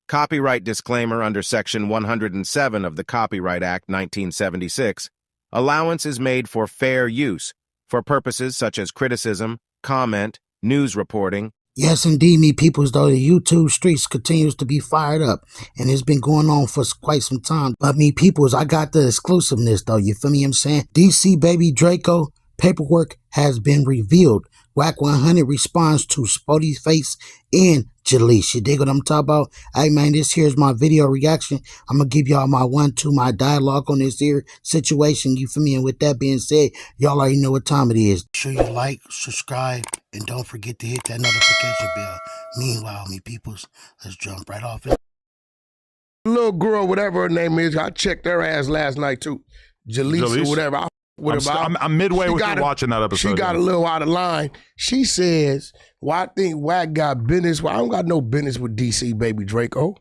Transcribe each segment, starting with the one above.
Copyright disclaimer under Section 107 of the Copyright Act 1976. Allowance is made for fair use, for purposes such as criticism, comment, news reporting. Yes, indeed, me peoples, though, the YouTube streets continues to be fired up, and it's been going on for quite some time. But me peoples, I got the exclusiveness, though, you feel me what I'm saying? DC baby Draco paperwork has been revealed. Wack 100 responds to Spoetyface and Jaleec. You dig what I'm talking about? Hey man, this here's my video reaction. I'm gonna give y'all my 1-2, my dialogue on this here situation. You feel me? And with that being said, y'all already know what time it is. Make sure you like, subscribe, and don't forget to hit that notification bell. Meanwhile, me peoples, let's jump right off it. Little girl, whatever her name is, I checked her ass last night too. Jaleec or whatever. I'm midway with you watching that episode. She got a little out of line. She says, well, I think Wack got business. Well, I don't got no business with DC baby Draco,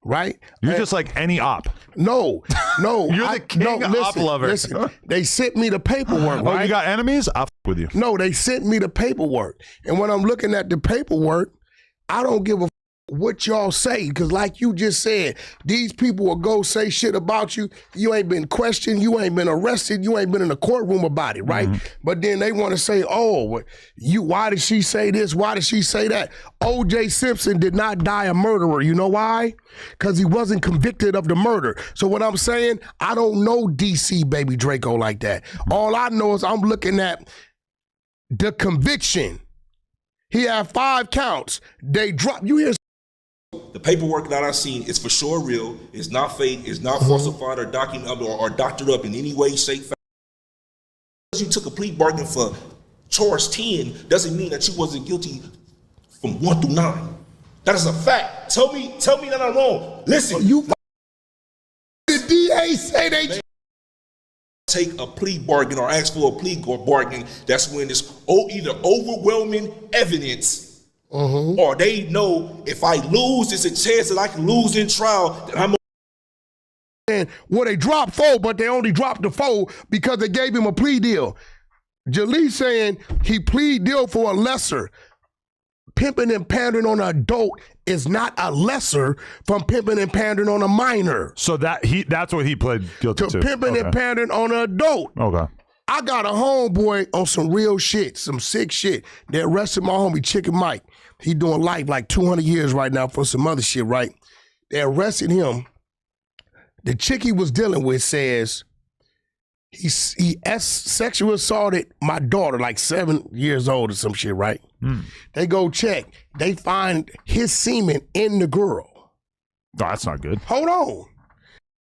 right? You're just like any op. No. You're the king op lover. Listen, they sent me the paperwork, right? Oh, you got enemies? I'll with you. No, they sent me the paperwork. And when I'm looking at the paperwork, I don't give a what y'all say, because like you just said, these people will go say shit about you. You ain't been questioned, you ain't been arrested, you ain't been in a courtroom about it, right? But then they want to say, oh, why did she say this? Why did she say that? O.J. Simpson did not die a murderer. You know why? Because he wasn't convicted of the murder. So what I'm saying, I don't know DC baby Draco like that. All I know is I'm looking at the conviction. He had 5 counts. They dropped. You hear? The paperwork that I've seen is for sure real. It's not fake. It's not falsified or documented or doctored up in any way, shape, fashion. Because you took a plea bargain for charge 10 doesn't mean that you wasn't guilty from 1 through 9. That is a fact. Tell me that I'm wrong. Listen, the DA say they take a plea bargain or ask for a plea bargain. That's when it's either overwhelming evidence. Or they know if I lose, there's a chance that I can lose in trial. That I'm. And well, they dropped 4, but they only dropped the 4 because they gave him a plea deal. Jaleec saying he plead deal for a lesser. Pimping and pandering on an adult is not a lesser from pimping and pandering on a minor. So that's what he pled guilty to. Pimping and pandering on an adult. Okay. I got a homeboy on some real shit, some sick shit. They arrested my homie Chicken Mike. He doing life like 200 years right now for some other shit, right? They arrested him. The chick he was dealing with says he sexual assaulted my daughter, like 7 years old or some shit, right? They go check. They find his semen in the girl. Oh, that's not good. Hold on.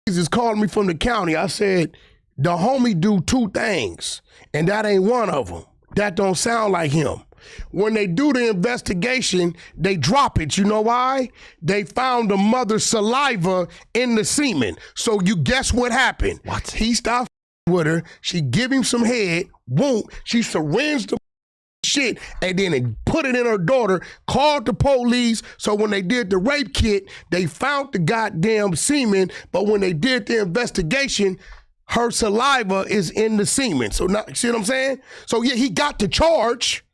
He just called me from the county. I said, the homie do 2 things, and that ain't one of them. That don't sound like him. When they do the investigation, they drop it. You know why? They found the mother's saliva in the semen. So you guess what happened? What? He stopped with her. She give him some head. Boom. She syringed the shit and then they put it in her daughter, called the police. So when they did the rape kit, they found the goddamn semen. But when they did the investigation, her saliva is in the semen. So now, see what I'm saying? So yeah, he got the charge,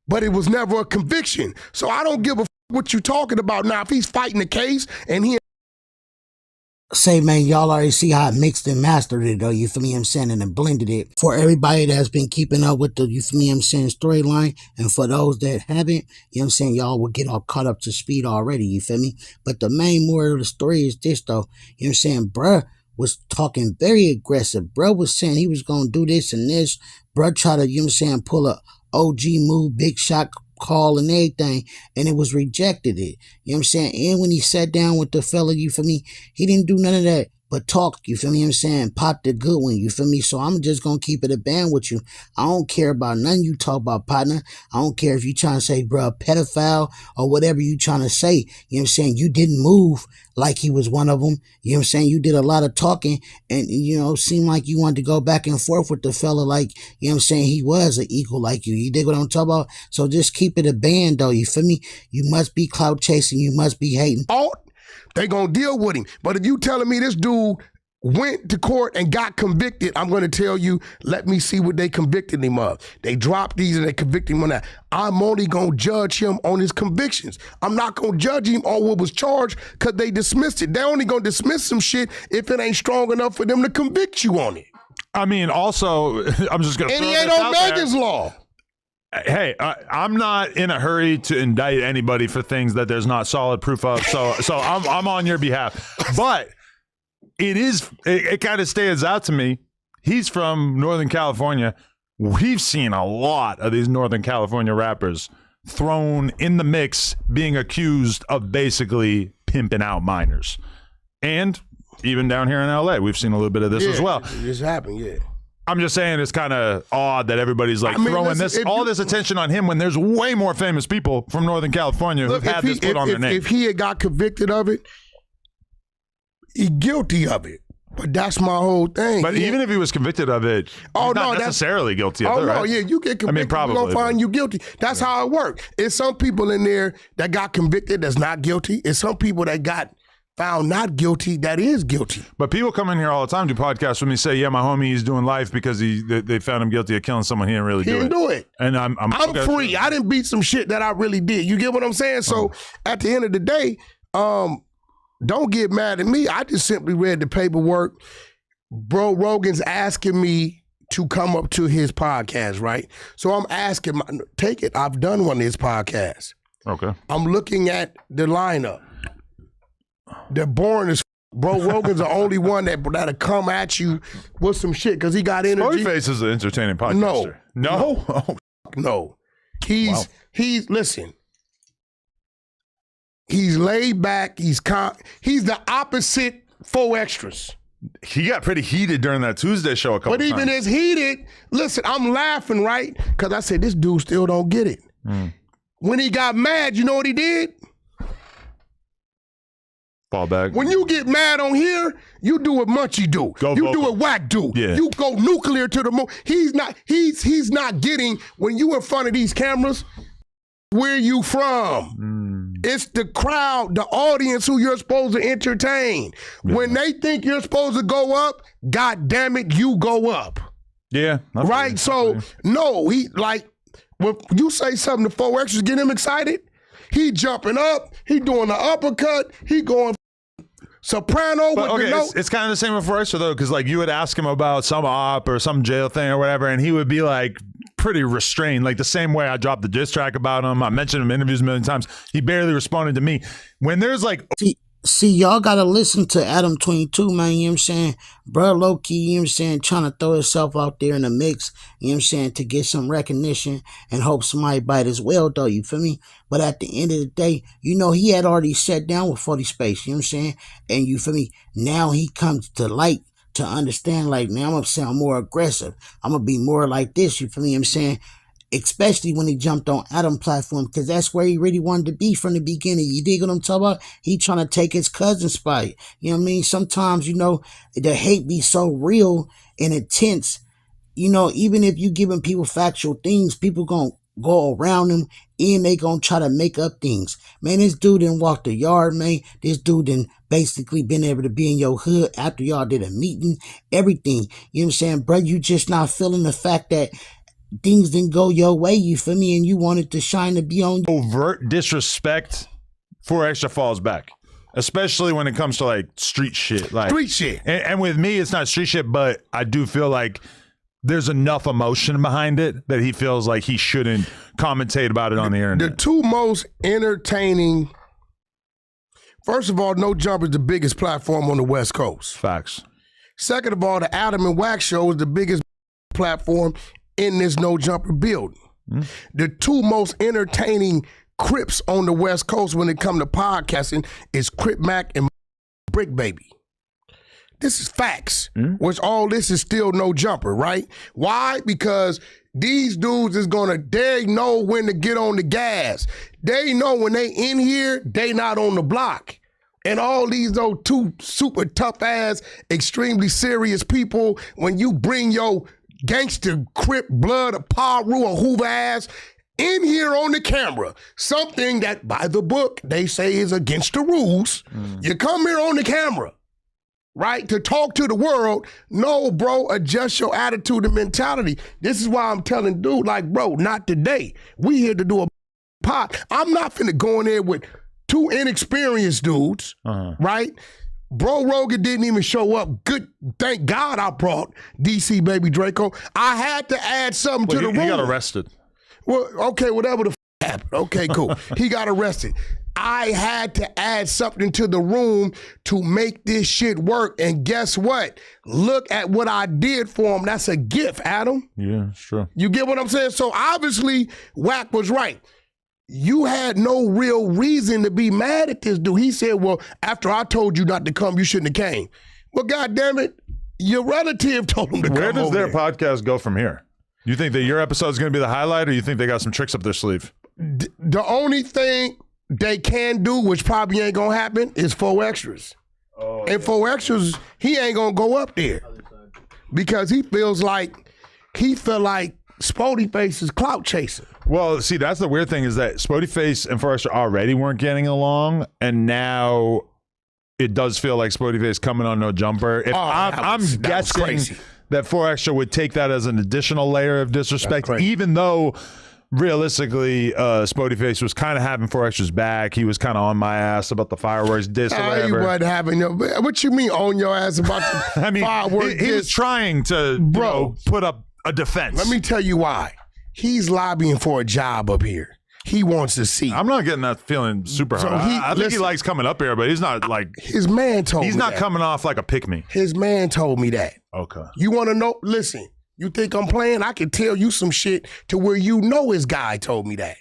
but it was never a conviction. So I don't give a what you talking about now. If he's fighting the case and he say, man, y'all already see how I mixed and mastered it, though, you feel me what I'm saying, and then blended it. For everybody that's been keeping up with the, you feel me what I'm saying, storyline, and for those that haven't, you know what I'm saying, y'all will get all caught up to speed already, you feel me? But the main moral of the story is this, though, you know what I'm saying, bruh was talking very aggressive. Bruh was saying he was going to do this and this. Bruh tried to, you know what I'm saying, pull a OG move, big shot call and everything, and it was rejected it. You know what I'm saying? And when he sat down with the fella, you feel me, he didn't do none of that but talk, you feel me what I'm saying? Pop the good one, you feel me? So I'm just gonna keep it a band with you. I don't care about none you talk about, partner. I don't care if you trying to say, bro, pedophile or whatever you trying to say. You know what I'm saying? You didn't move like he was one of them. You know what I'm saying? You did a lot of talking and, you know, seemed like you wanted to go back and forth with the fella like, you know what I'm saying, he was an equal like you. You dig what I'm talking about? So just keep it a band, though, you feel me? You must be clout chasing. You must be hating. Oh, they gonna deal with him. But if you telling me this dude went to court and got convicted, I'm going to tell you, let me see what they convicted him of. They dropped these and they convicted him on that. I'm only going to judge him on his convictions. I'm not going to judge him on what was charged because they dismissed it. They're only going to dismiss some shit if it ain't strong enough for them to convict you on it. I mean, also, I'm just going to throw this out there. And he ain't on Megan's law. Hey, I'm not in a hurry to indict anybody for things that there's not solid proof of. So I'm on your behalf. But it kind of stands out to me. He's from Northern California. We've seen a lot of these Northern California rappers thrown in the mix, being accused of basically pimping out minors. And even down here in LA, we've seen a little bit of this as well. This happened, yeah. I'm just saying it's kind of odd that everybody's like throwing this attention on him when there's way more famous people from Northern California who've had this put on their name. If he had got convicted of it, he's guilty of it. But that's my whole thing. But even if he was convicted of it, he's not necessarily guilty of it, right? Yeah, you get convicted, I mean, probably. We're going to find you guilty. That's how it works. It's some people in there that got convicted that's not guilty. It's some people that got found not guilty that is guilty. But people come in here all the time, do podcasts with me, say, yeah, my homie, he's doing life because they found him guilty of killing someone. He didn't really do it. And I'm free. I didn't beat some shit that I really did. You get what I'm saying? So at the end of the day, don't get mad at me. I just simply read the paperwork. Bro, Rogan's asking me to come up to his podcast, right? So I'm asking, take it. I've done one of his podcasts. Okay. I'm looking at the lineup. They're boring as Bro, Rogan's the only one that'll come at you with some shit because he got energy. Spoetyface is an entertaining podcaster. No? No. Listen. He's laid back. He's the opposite 4 extras. He got pretty heated during that Tuesday show a couple times. But even as heated, listen, I'm laughing, right? Because I said, this dude still don't get it. When he got mad, you know what he did? Fall back. When you get mad on here, you do what Munchie do. You do what Wack do. Yeah. You go nuclear to the moon. He's not getting, when you in front of these cameras, where you from? It's the crowd, the audience who you're supposed to entertain. Yeah. When they think you're supposed to go up, God damn it, you go up. Yeah. Right? So, no, when you say something to 4 extras, get him excited. He jumping up. He doing the uppercut. He going soprano with the note. It's kind of the same with 4 extra, though, because you would ask him about some op or some jail thing or whatever, and he would be pretty restrained, the same way I dropped the diss track about him. I mentioned him in interviews a million times. He barely responded to me. When there's See, y'all gotta listen to Adam 22, man, you know what I'm saying? Bro, low key, you know what I'm saying, trying to throw himself out there in the mix, you know what I'm saying, to get some recognition and hope somebody bite as well, though, you feel me? But at the end of the day, he had already sat down with Spoetyface, you know what I'm saying? And you feel me? Now he comes to light to understand, now I'm gonna sound more aggressive. I'm gonna be more like this, you feel me? You know what I'm saying? Especially when he jumped on Adam platform, because that's where he really wanted to be from the beginning. You dig what I'm talking about? He trying to take his cousin's spot. You know what I mean? Sometimes, the hate be so real and intense. Even if you giving people factual things, people gonna go around them and they gonna try to make up things. Man, this dude didn't walk the yard, man. This dude didn't basically been able to be in your hood after y'all did a meeting, everything. You know what I'm saying? Bro, you just not feeling the fact that things didn't go your way, you feel me? And you wanted to shine to be on. Overt disrespect, 4 extra falls back. Especially when it comes to street shit. Street shit. And with me, it's not street shit, but I do feel like there's enough emotion behind it that he feels like he shouldn't commentate about it on the internet. The 2 most entertaining, first of all, No Jumper is the biggest platform on the West Coast. Facts. Second of all, the Adam and Wack show is the biggest platform in this No Jumper building. The 2 most entertaining Crips on the West Coast when it comes to podcasting is Crip Mac and Brick Baby. This is facts, which all this is still No Jumper, right? Why? Because these dudes they know when to get on the gas. They know when they in here, they not on the block. And all these 2 super tough ass, extremely serious people, when you bring your gangster, Crip, blood, or Paru, or Hoover ass in here on the camera, something that by the book they say is against the rules. You come here on the camera right? To talk to the world. No, bro, adjust your attitude and mentality. This is why I'm telling dude, like, bro, not today. We here to do a pot. I'm not finna go in there with two inexperienced dudes, right? Bro Rogan didn't even show up. Good, thank God I brought DC Baby Draco. I had to add something to the room. He got arrested. Well, okay, whatever the happened. Okay, cool. He got arrested. I had to add something to the room to make this shit work. And guess what? Look at what I did for him. That's a gift, Adam. Yeah, it's true. You get what I'm saying? So obviously, Wack was right. You had no real reason to be mad at this dude. He said, well, after I told you not to come, you shouldn't have came. Well, God damn it, your relative told him to come. Where does their there. podcast go from here? You think that your episode is going to be the highlight, or you think they got some tricks up their sleeve? The only thing they can do, which probably ain't going to happen, is 4 extras. Oh, and 4 extras, he ain't going to go up there because he felt like Spoetyface is clout chasing. Well, see, that's the weird thing is that Spoetyface and Forrester already weren't getting along, and now it does feel like Spoetyface coming on no jumper. If I'm guessing that 4 Extra would take that as an additional layer of disrespect, even though realistically, Spoetyface was kind of having 4 Extra's back. He was kind of on my ass about the fireworks disc or whatever. He wasn't having what you mean on your ass about the I mean, fireworks he was trying to put up a defense. Let me tell you why. He's lobbying for a job up here. He wants to see. I'm not getting that feeling super hard. I think he likes coming up here, but he's not like his man told me. He's not coming off like a pick-me. His man told me that. Okay. You want to know? Listen, you think I'm playing? I can tell you some shit to where you know his guy told me that.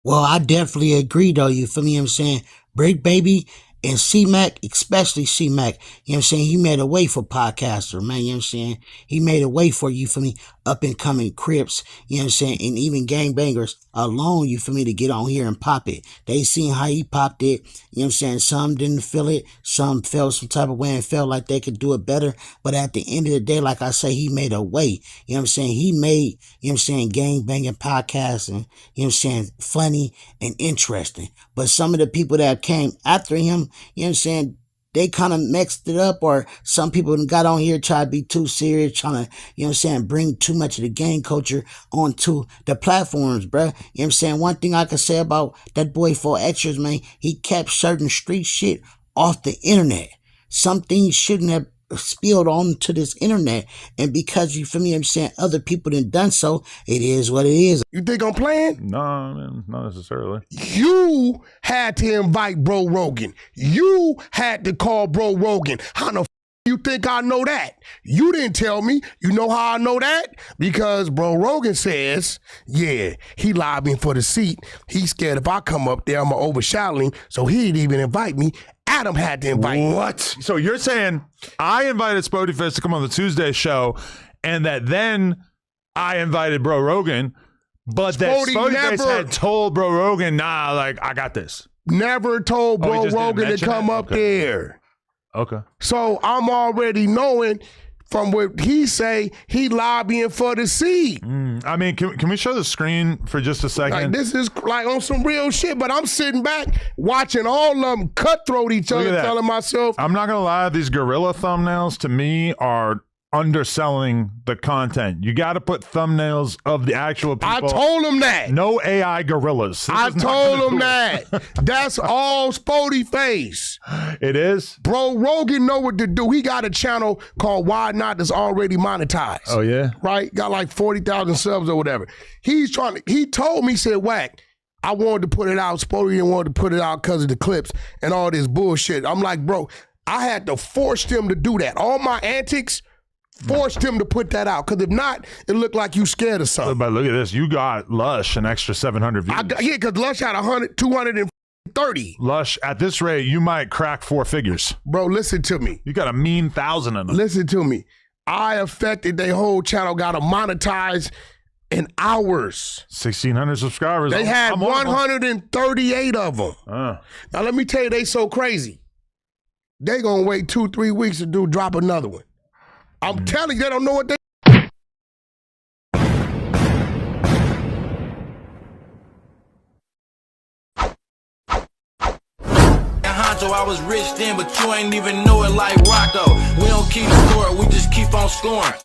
Well, I definitely agree, though. You feel me? You know what I'm saying? Break Baby and C-Mac, especially C-Mac, you know what I'm saying? He made a way for podcaster, man, you know what I'm saying? He made a way for, you for me, up and coming Crips, you know what I'm saying? And even gangbangers alone, you for me, to get on here and pop it. They seen how he popped it, you know what I'm saying? Some didn't feel it, some felt some type of way and felt like they could do it better. But at the end of the day, like I say, he made a way, you know what I'm saying? He made, you know what I'm saying, gangbanging podcasting, you know what I'm saying, funny and interesting. But some of the people that came after him, you know what I'm saying, they kind of mixed it up, or some people got on here try to be too serious, trying to, you know what I'm saying, bring too much of the gang culture onto the platforms, bruh. You know what I'm saying? One thing I can say about that boy 4 Extras, man, he kept certain street shit off the internet. Some things shouldn't have spilled onto this internet, and because, you feel me, I'm saying, other people done so, it is what it is. You think I'm playing? No, man, not necessarily. You had to invite Bro Rogan. You had to call Bro Rogan. How the you think I know that? You didn't tell me. You know how I know that? Because Bro Rogan says, yeah, he lobbying for the seat. He's scared if I come up there, I'm going to overshadow him, so he didn't even invite me. Adam had to invite me. What? So you're saying I invited Spoetyface to come on the Tuesday show, and that then I invited Bro Rogan, but that Spoetyface had told Bro Rogan, nah, like, I got this. Never told Bro Rogan to come up there. Okay. So I'm already knowing from what he say, he lobbying for the seat. I mean, can we show the screen for just a second? Like, this is like on some real shit, but I'm sitting back watching all of them cutthroat each other, telling myself. I'm not going to lie, these gorilla thumbnails to me are underselling the content. You got to put thumbnails of the actual people. I told him that. No AI gorillas. I told him that. That's all Spoetyface. It is? Bro Rogan know what to do. He got a channel called Why Not that's already monetized. Oh, yeah? Right? Got like 40,000 subs or whatever. He told me, he said, Wack, I wanted to put it out. Spoety didn't want to put it out because of the clips and all this bullshit. I'm like, bro, I had to force them to do that. All my antics, forced him to put that out, because if not, it looked like you scared of something. But look at this. You got Lush an extra 700 views. Yeah, because Lush had 230. Lush, at this rate, you might crack 4 figures. Bro, listen to me. You got a mean 1,000 of them. Listen to me. I affected their whole channel, got to monetize in hours. 1,600 subscribers. They had 138 of them. Now, let me tell you, they so crazy. They going to wait 2-3 weeks to drop another one. I'm telling you, they don't know what they. Draco. I was rich then, but you ain't even know it like Rocco. We don't keep score, we just keep on scoring.